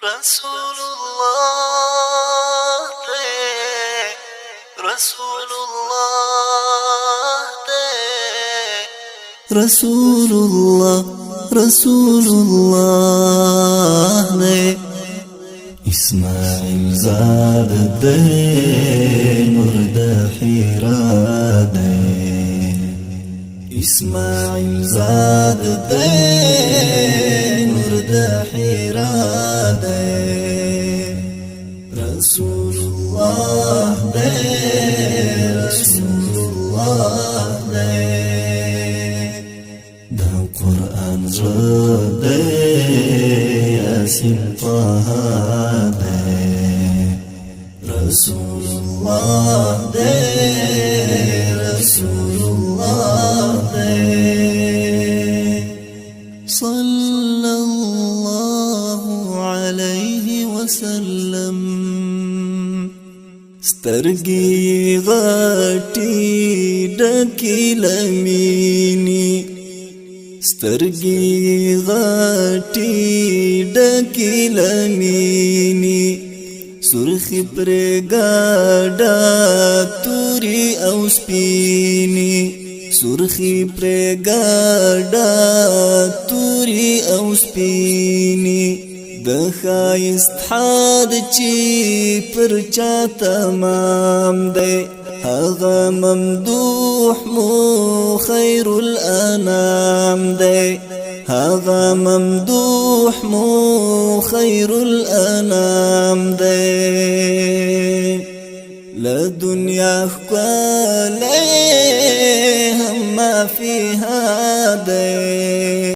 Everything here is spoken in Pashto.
رسول الله دے رسول الله دے رسول الله دے اسماعیل زاد دے مرد حیرا دے اسماعیل زاد دے مرد حیرا دے رسول الله دے رسول الله دے دا قرآن زاد دے یاسین طه دے رسول الله دے رسول الله دے صلى الله عليه وسلم سترگی غاٹی ڈکی لمینی سترگی غاٹی ڈکی لمینی سرخی پر گاڑا توری او سپینی سرخی پر گاڑا توری او سپینی د خایست حاد چی پر چا تمام دے هغه ممدوح مو خیر الانام دے هغه ممدوح مو خیر الانام دے لدنیا خواله هم ما فيها دے